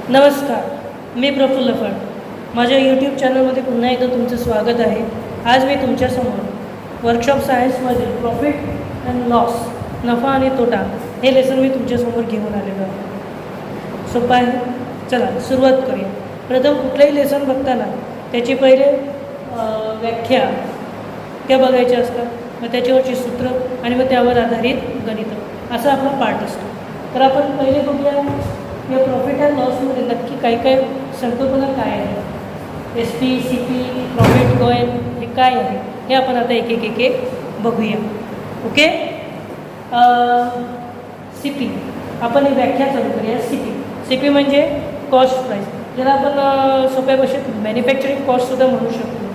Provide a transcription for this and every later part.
नमस्कार, मी प्रफुल्ल फड. माझ्या यूट्यूब चॅनलमध्ये पुन्हा एकदा तुमचं स्वागत आहे. आज मी तुमच्यासमोर वर्कशॉप सायन्समधील प्रॉफिट अँड लॉस, नफा आणि तोटा हे लेसन मी तुमच्यासमोर घेऊन आलेलो आहे. सोपं आहे. चला सुरुवात करूया. प्रथम कुठलंही लेसन बघताना त्याची पहिले व्याख्या त्या बघायच्या असतात, मग त्याच्यावरची सूत्र आणि मग त्यावर आधारित गणित असा आपला पार्ट असतो. तर आपण पहिले बघूया या प्रॉफिट अँड लॉसमध्ये नक्की काय काय संकल्पना काय आहे. S P, C P, profit कॉइन हे काय आहे हे आपण आता एक एक बघूया. ओके. सी पी आपण ही व्याख्या चालू करूया. सी पी म्हणजे कॉस्ट प्राईस, ज्याला आपण सोप्या भाषेत मॅन्युफॅक्चरिंग कॉस्टसुद्धा म्हणू शकतो.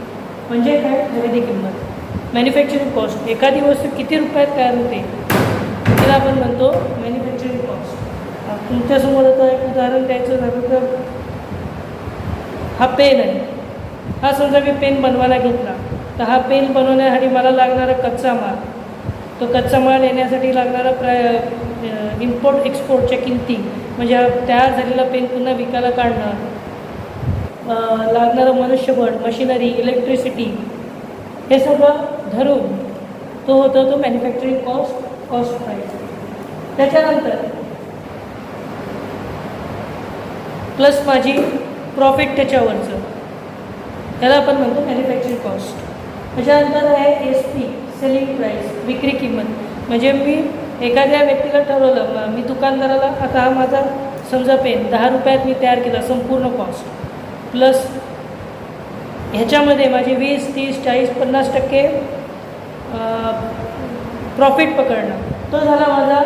म्हणजे काय? खरेदी किंमत. मॅन्युफॅक्चरिंग कॉस्ट, एखादी वस्तू किती रुपयात तयार होते त्याला आपण म्हणतो मॅन्युफॅक्चरिंग कॉस्ट. तुमच्यासमोर आता एक उदाहरण द्यायचं झालं तर हा पेन आहे. हा समजा मी पेन बनवायला घेतला, तर हा पेन बनवण्यासाठी मला लागणारा कच्चा माल, तो कच्चा माल येण्यासाठी लागणारा इम्पोर्ट एक्सपोर्टच्या किमती, म्हणजे तयार झालेला पेन पुन्हा विकायला काढणं, लागणारं मनुष्यबळ, मशिनरी, इलेक्ट्रिसिटी, हे सगळं धरून तो होतो तो मॅन्युफॅक्चरिंग कॉस्ट प्राईस. त्याच्यानंतर प्लस माझी प्रॉफिट त्याच्यावरचं, त्याला आपण म्हणतो मॅन्युफॅक्चरिंग कॉस्ट. त्याच्यानंतर आहे एस पी, सेलिंग प्राईस, विक्री किंमत. म्हणजे मी एखाद्या व्यक्तीला ठरवलं, मी दुकानदाराला आता हा माझा समजा पेन 10 रुपयात मी तयार केला संपूर्ण कॉस्ट, प्लस ह्याच्यामध्ये माझे 20, 30, 40, 50% प्रॉफिट पकडणं, तो झाला माझा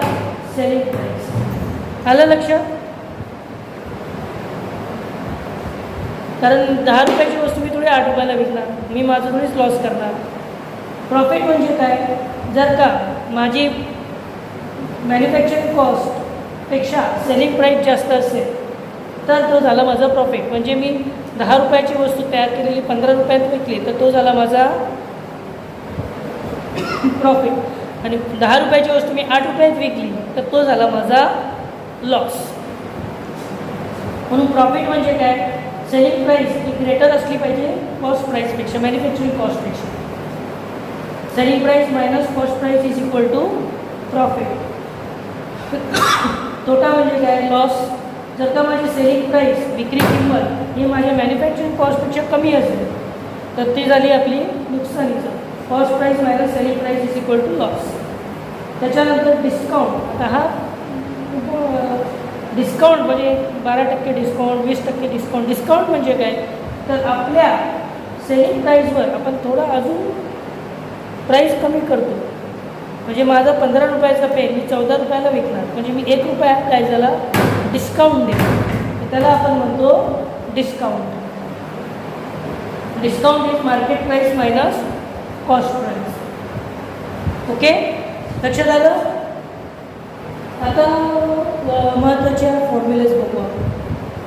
सेलिंग प्राईस. आलं लक्षात? कारण 10 रुपयाची वस्तू मी थोडी 8 रुपयाला विकणार, मी माझं थोडीच लॉस करणार. प्रॉफिट म्हणजे काय? जर का माझी मॅन्युफॅक्चरिंग कॉस्टपेक्षा सेलिंग प्राईस जास्त असेल तर तो झाला माझा प्रॉफिट. म्हणजे मी 10 रुपयाची वस्तू तयार केलेली 15 रुपयात विकली तर तो झाला माझा प्रॉफिट. आणि 10 रुपयाची वस्तू मी 8 रुपयात विकली तर तो झाला माझा लॉस. म्हणून प्रॉफिट म्हणजे काय? सेलिंग प्राईस ही ग्रेटर असली पाहिजे कॉस्ट प्राईसपेक्षा, मॅन्युफॅक्चरिंग कॉस्टपेक्षा. Selling price minus cost price is equal to profit. तोटा म्हणजे काय? लॉस. जर का माझी सेलिंग प्राईस, विक्री किंमत ही माझ्या मॅन्युफॅक्चरिंग कॉस्टपेक्षा कमी असेल तर ती झाली आपली नुकसानीचं. Cost price minus selling price is equal to loss. त्याच्यानंतर डिस्काउंट. आता हा डिस्काउंट म्हणजे 12% डिस्काउंट, 20% डिस्काउंट. डिस्काउंट म्हणजे काय? तर आपल्या सेलिंग प्राईसवर आपण थोडा अजून प्राईस कमी करतो. म्हणजे माझा 15 रुपयाचा पेन मी 14 रुपयाला विकणार, म्हणजे मी 1 रुपया काय झाला डिस्काउंट देतो. त्याला आपण म्हणतो discount. Discount is market price minus cost price. Okay, लक्षात आलं? आता महत्त्वाच्या फॉर्म्युलेज बघू आपण.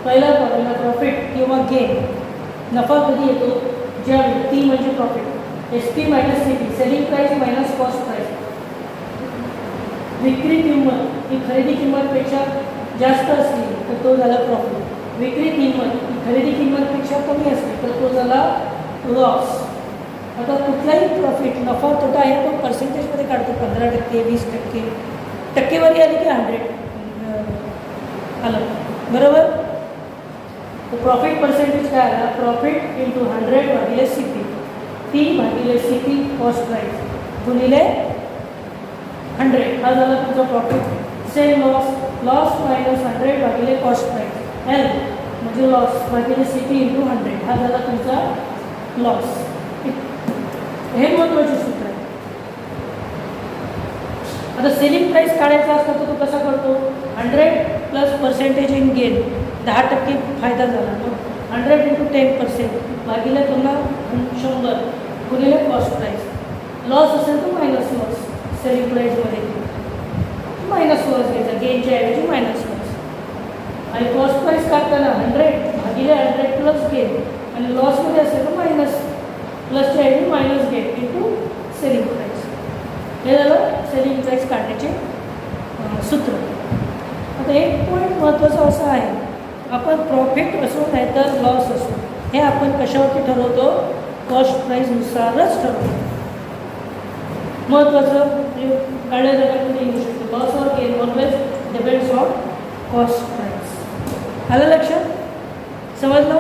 पहिला फॉर्म्युला प्रॉफिट किंवा गेन. नफा कधी येतो? ज्यावेळी टी म्हणजे profit, S P minus C P, selling price minus cost price. विक्री किंमत ही खरेदी किंमतपेक्षा जास्त असली तर तो झाला प्रॉफिट. विक्री किंमत ही खरेदी किंमतपेक्षा कमी असली तर तो झाला लॉस. आता कुठलाही प्रॉफिट, नफा तोटा आहे तो पर्सेंटेजमध्ये काढतो. 15%, 20%, टक्केवारी आली की 100 आलं, बरोबर? तर प्रॉफिट पर्सेंटेज काय आला? प्रॉफिट इंटू 100 भागिले सी पी. टी भागिले सी पी कॉस्ट प्राईस गुणिले 100, हा झाला तुमचा profit. Same loss, loss minus 100 भागिले कॉस्ट प्राईस. एल म्हणजे लॉस भागिले सी पी इंटू 100, हा झाला तुमचा लॉस. हे महत्त्वाचे सूत्र आहे. आता सेलिंग प्राईस काढायचा असता तर तो कसा करतो? 100 प्लस पर्सेंटेज इन गेन, 10% फायदा झाला तो. 100 इंटू 10% भागिले पुन्हा 100 गुणिले कॉस्ट प्राईस. लॉस असेल तर मायनस लॉस. सेलिंग प्राईसमध्ये मायनस लॉस घ्यायचा, गेनच्या ऐवजी मायनस लॉस. आणि कॉस्ट प्राईस काढताना 100 भागिले 100 प्लस गेन, आणि लॉसमध्ये असेल तर मायनस प्लसच्या ऐवजी minus gain into selling price. हे झालं सेलिंग प्राईस काढण्याचे सूत्र. आता एक पॉईंट महत्त्वाचा असा आहे आपण प्रॉफिट असो नाही तर लॉस असो, हे आपण कशावरती ठरवतो? कॉस्ट प्राईसनुसारच ठरवतो. महत्त्वाचं म्हणजे काढण्यासाठी येऊ शकतो. Loss or gain always depends on cost price. आलं लक्षात? समजलं?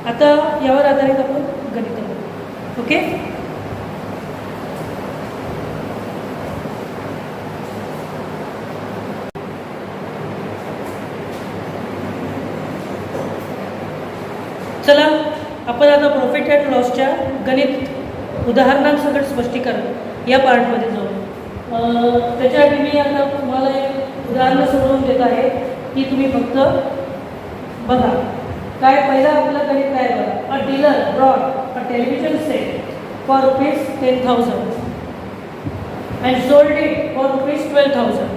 आता यावर आधारित आपण गणित करू. ओके. चला आपण आता प्रॉफिट अँड लॉसच्या गणित उदाहरणांसकट स्पष्टीकरण या पार्टमध्ये जाऊ. त्याच्यासाठी मी आता तुम्हाला एक उदाहरण सोडवून देत आहे की तुम्ही फक्त बघा. काय पहिला आपलं गणित काय बघा. अ dealer brought a television set for ₹10,000 and sold it for ₹12,000.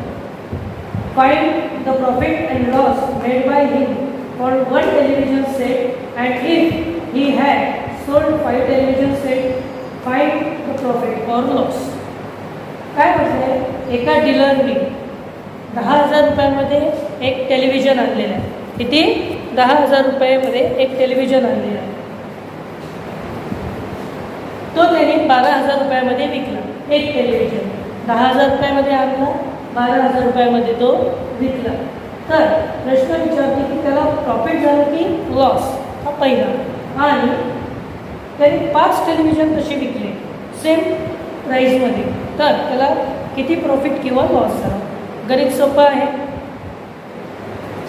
Find the profit and loss made by him for one television set, and if he had sold 5 television sets, find the profit or loss. काय म्हटलंय? एका डीलरने 10,000 रुपयामध्ये एक television आणलेलं आहे. किती? 10,000 रुपयामध्ये एक टेलिव्हिजन आणलेलं आहे. तो त्याने 12,000 रुपयामध्ये विकला. एक टेलिव्हिजन 10,000 रुपयामध्ये आणला, 12,000 रुपयामध्ये तो विकला. तर प्रश्न विचारतो की त्याला प्रॉफिट झालं की लॉस, हा पहिला. आणि त्याने 5 टेलिव्हिजन कसे विकले सेम प्राईसमध्ये, तर त्याला किती प्रॉफिट किंवा लॉस झाला? गणित सोपं आहे.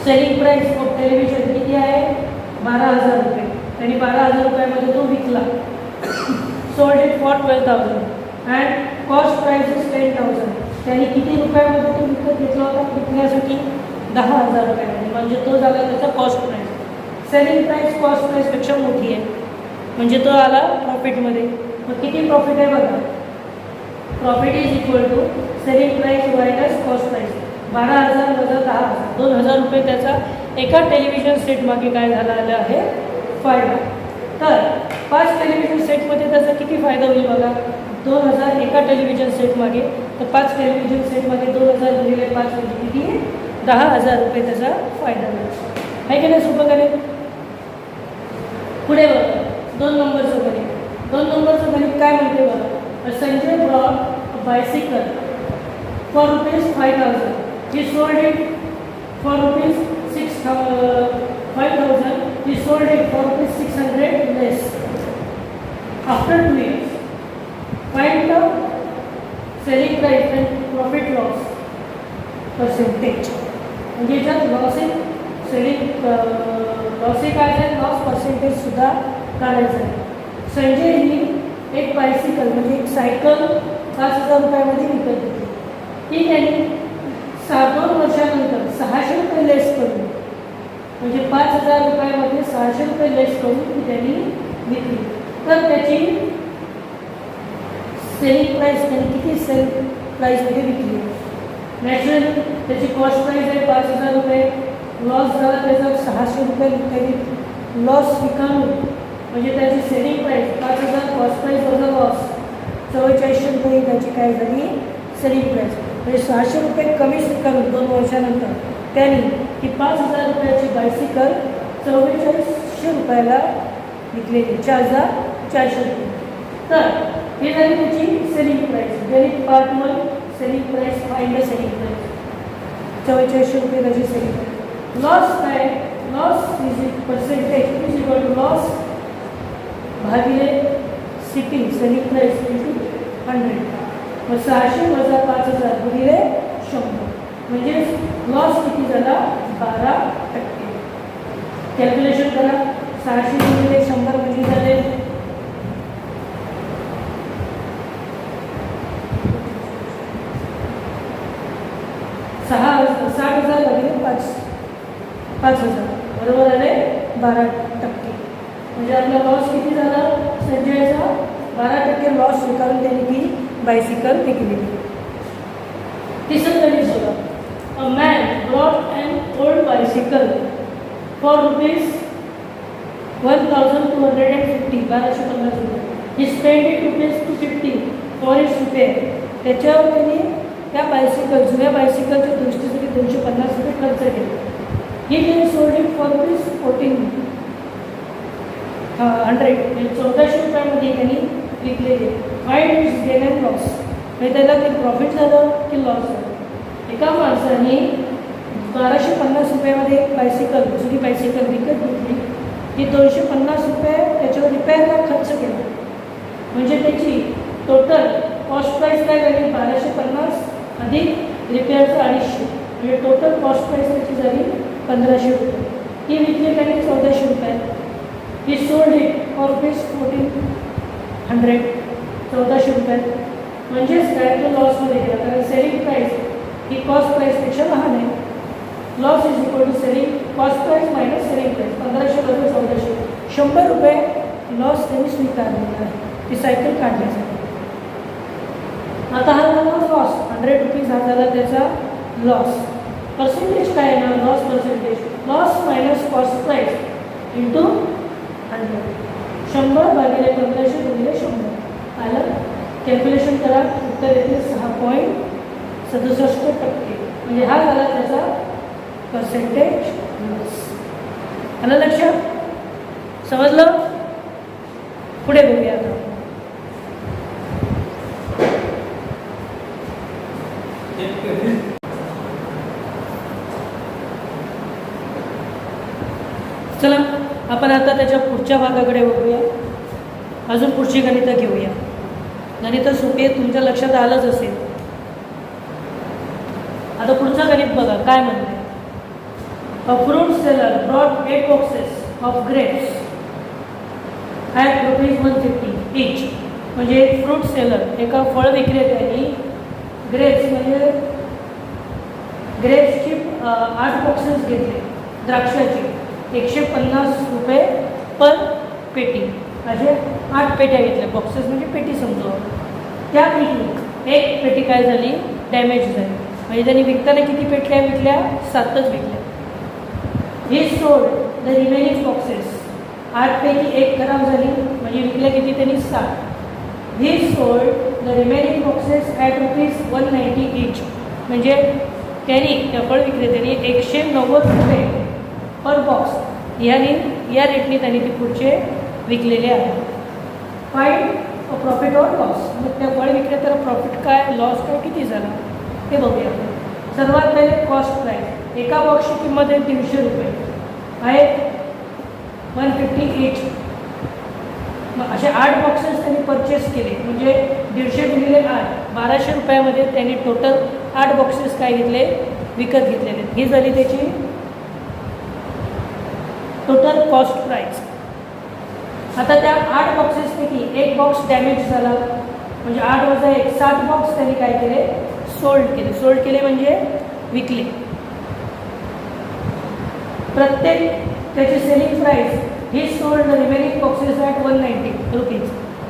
सेलिंग प्राईस ऑफ टेलिव्हिजन किती आहे? 12,000 रुपये. त्यांनी 12,000 रुपयामध्ये तो विकला. Sold it for 12,000 and cost price is 10,000. त्यांनी किती रुपयामध्ये तो विकत घेतला होता? विकण्यासाठी 10,000 रुपयामध्ये, म्हणजे तो झाला त्याचा cost price. Selling price cost प्राईसपेक्षा मोठी आहे, म्हणजे तो आला प्रॉफिटमध्ये. मग किती प्रॉफिट आहे बघा. Profit is equal to selling price minus cost price. 12,000 वजा 10,000, 2,000 रुपये त्याचा एका टेलिव्हिजन सेटमागे काय झाला आहे? फायदा. तर 5 टेलिव्हिजन सेटमध्ये त्याचा किती फायदा होईल बघा. 2,000 एका टेलिव्हिजन सेटमागे, तर 5 टेलिव्हिजन सेटमध्ये 2,000 गुणिले 5 म्हणजे किती? 10,000 रुपये त्याचा फायदा मिळतो. आहे की नाही? सोपं गणित. पुढे बघा 2 नंबरचं गणित. 2 नंबरचं गणित काय म्हणते बघा. Sanjay brought bicycle for ₹5,000. He sold it for ₹5,000. He sold it for ₹600 less. After 2 years, find the selling price and profit loss percentage. म्हणजे याच्यात लॉस आहे, सेलिंग लॉस आहे काय आहे? लॉस पर्सेंटेज सुद्धा काढायचं आहे. संजय ही एक बायसिकल म्हणजे एक सायकल 5,000 रुपयामध्ये विकत घेतली. ती त्यांनी 2 वर्षानंतर 600 रुपये लेस करून, म्हणजे 5,000 रुपयामध्ये 600 रुपये लेस करून ती त्यांनी विकली. तर त्याची सेलिंग प्राईस त्यांनी किती सेल प्राईसमध्ये विकली? नॅचरली त्याची कॉस्ट प्राईस आहे 5,000 रुपये. लॉस झाला त्याचा 600 रुपये त्यांनी लॉस स्वीकारून, म्हणजे त्याची सेलिंग प्राईस 5,000 कॉस्ट प्राईस वजा लॉस 4400 रुपये त्याची काय झाली? Selling price. म्हणजे 600 रुपये कमी स्वीकारून 2 वर्षानंतर त्यांनी ही 5,000 रुपयाची बायसिकल 4400 रुपयाला विकलेली. 4,400 रुपये. तर हे झाली त्याची सेलिंग प्राईस. गणित part 1 selling price. Find the selling price. 4400 रुपये त्याची सेलिंग प्राईस. लॉस काय? Loss is percentage is equal to loss भागिले सिटी सेलिंग प्राईस इंटू 100. मग 600 वजा 5,000 गुणिले 100, म्हणजे लॉस किती झाला? 12%. कॅल्क्युलेशन करा. 600 गुणिले 100 म्हणजे झाले 60,000 भागिले 5,000 बरोबर आले 12%. म्हणजे आपला लॉस किती झाला? संजयचा 12% लॉस स्वीकारून त्यांनी ती बायसिकल विकली. तिसरं गणित बघा. A man brought an old bicycle for ₹1,250. 1250 रुपये. He spend it ₹250 for its repair. त्याच्यावर त्यांनी त्या बायसिकल जुन्या बायसिकलच्या दुरुस्तीसाठी 250 रुपये खर्च केले. ही त्यांनी सोल्ड इट फॉर ₹1400 म्हणजे 1400 रुपयामध्ये त्यांनी विकलेले. Find its gain and loss, म्हणजे त्याला ते प्रॉफिट झालं की लॉस झालं. एका माणसाने 1250 रुपयामध्ये एक बायसिकल, जुनी बायसिकल विकत घेतली. ती 250 रुपये त्याच्यावर रिपेअरला खर्च केला, म्हणजे त्याची टोटल कॉस्ट प्राईस काय झाली? 1250 अधिक रिपेअरचं 250, म्हणजे टोटल कॉस्ट प्राईस त्याची झाली 1500 रुपये. ही विकली त्यांनी 1400 रुपयात. ही सोल्ड इट फॉर ₹1400, 1400 रुपयात. म्हणजेच काय, तो लॉसमध्ये गेला, कारण सेलिंग प्राईस ही कॉस्ट प्राईसपेक्षा लहान आहे. Loss is equal to selling cost price minus selling price. 1500 + 1400, 100 रुपये लॉस त्यांनी स्वीकारलेला आहे ती सायकल काढण्यासाठी. आता हा झाला लॉस, 100 रुपीज हा झाला त्याचा लॉस. पर्सेंटेज काय आहे ना, loss percentage, loss minus cost price into 100. 100 भागिले 1500 गुणिले 100 आलं. कॅल्क्युलेशन करा, उत्तर येते 6.67%. म्हणजे हा झाला त्याचा पर्सेंटेज लॉस. आलं लक्षात? समजलं? पुढे बघूया आता. चला आपण आता त्याच्या पुढच्या भागाकडे बघूया. अजून पुढची गणितं घेऊया. गणितं सोपी आहे, तुमच्या लक्षात आलंच असेल. आता पुढचं गणित बघा काय म्हणते. A fruit seller brought 8 boxes of grapes at ₹150 each. म्हणजे फ्रूट सेलर, एका फळ विक्रेत्याने ग्रेप्स म्हणजे ग्रेप्सची 8 बॉक्सेस घेतले द्राक्षाची, 150 रुपये पर पेटी. असे 8 पेट्या घेतल्या. बॉक्सेस म्हणजे पेटी समजू. त्यापैकी एक पेटी काय झाली, डॅमेज झाली. म्हणजे त्यांनी विकताना किती पेटल्या विकल्या? 7च विकल्या. ही सोल्ड द रिमेनिंग बॉक्सेस, 8 पैकी 1 खराब झाली, म्हणजे विकल्या किती त्यांनी? 7. ही sold the remaining boxes at ₹190 each. म्हणजे त्यांनी त्या फळ विक्रेत्याने 190 रुपये पर बॉक्स या रेटने त्यांनी ते पुढचे विकलेले आहे. फाइंड प्रॉफिट और लॉस, मग त्या फळ विक्रेत्याला प्रॉफिट काय, लॉस काय, किती झाला ते बघूया. सर्वात पहिले कॉस्ट प्राईस. एका बॉक्सची किंमत आहे 300 रुपये आहे, 150 each. मग असे 8 बॉक्सेस त्यांनी परचेस केले, म्हणजे 150 गुणिले 8, 1200 रुपयामध्ये त्यांनी टोटल 8 बॉक्सेस काय घेतले, विकत घेतलेले. ही झाली त्याची टोटल कॉस्ट प्राईस. आता त्या 8 बॉक्सेसपैकी 1 बॉक्स डॅमेज झाला, म्हणजे 8 वजा 1, 7 बॉक्स त्यांनी काय केले, सोल्ड केले. सोल्ड केले म्हणजे विकले. प्रत्येक त्याची selling price he sold the remaining boxes at 190 rupees.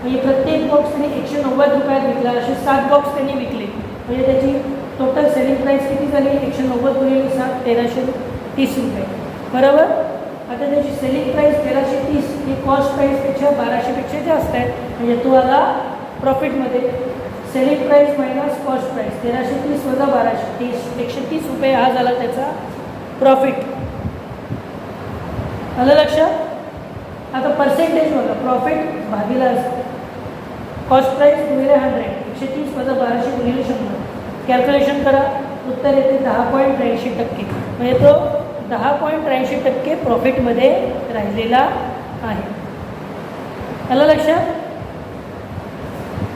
म्हणजे प्रत्येक बॉक्स त्यांनी 190 रुपयात विकला. असे 7 बॉक्स त्यांनी विकले, म्हणजे त्याची टोटल सेलिंग प्राईस किती झाली, 190 गुणिले 7, 1330 रुपये. बरोबर. आता त्याची सेलिंग प्राईस 1330 ही कॉस्ट प्राईसपेक्षा 1200पेक्षा जास्त आहे, म्हणजे तो आला प्रॉफिटमध्ये. Selling price minus cost price, 1330 वजा 1230, 130 रुपये हा झाला त्याचा प्रॉफिट. आलं लक्षात? आता पर्सेंटेज बघा, प्रॉफिट भागीला असतं कॉस्ट प्राईस गुणिले 100, 130 वजा 1200 गुणिले 100. कॅल्क्युलेशन करा, उत्तर येते 10.83%. म्हणजे तो 10.83% प्रॉफिटमध्ये राहिलेला आहे. आलं लक्षात?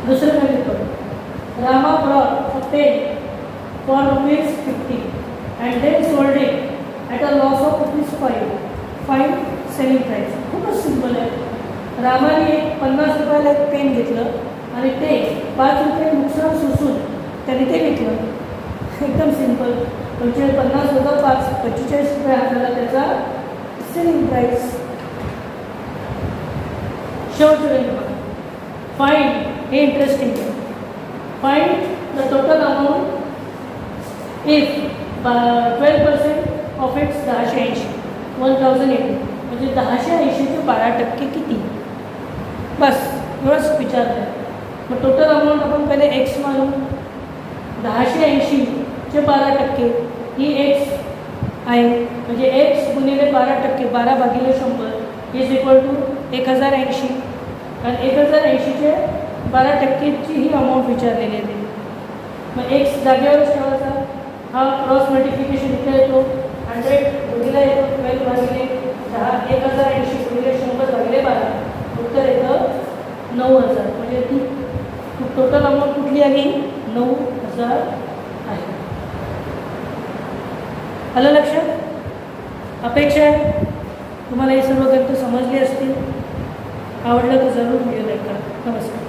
दुसरं गणित बघा. Rama brought a pen for ₹50 and then sold it at a loss of ₹5. Find selling price. खूपच सिंपल आहे. रामाने 50 रुपयाला एक पेन घेतलं आणि ते 5 रुपये नुकसान सोसून त्याने ते विकलं. एकदम सिंपल. 50 वजा 5, 45 रुपये हा झाला त्याचा सेलिंग प्राईस. शेवटचं गणित बघा. फाइंड, हे इंटरेस्टिंग आहे. Find the total amount if 12% of its 1080, 1080. म्हणजे 1080चे 12% किती? बस एवढंच विचारलं आहे. मग टोटल अमाऊंट आपण पहिले एक्स मानू. 1080चे 12% ही एक्स आहे, म्हणजे एक्स गुणिले 12% 12%, 12 भागिले 100 इज इक्वल टू 1080. आणि 1080चे 12%ची ही अमाऊंट विचारलेली आहे. मग एक्स जागेवरच ठेवायचा. हा क्रॉस मल्टिप्लिकेशन इथे येतो. 100 दोन्हीला येतो. 12 भागिले 10, 1080 गुणिले 100 भागिले 12, उत्तर येतं 9000. म्हणजे ती टोटल अमाऊंट कुठली आली? 9000 आहे. आलं लक्षात? अपेक्षा आहे तुम्हाला हे सर्व गणितं समजली असतील. आवडलं तर जरूर व्हिडिओ लाईक करा. नमस्कार.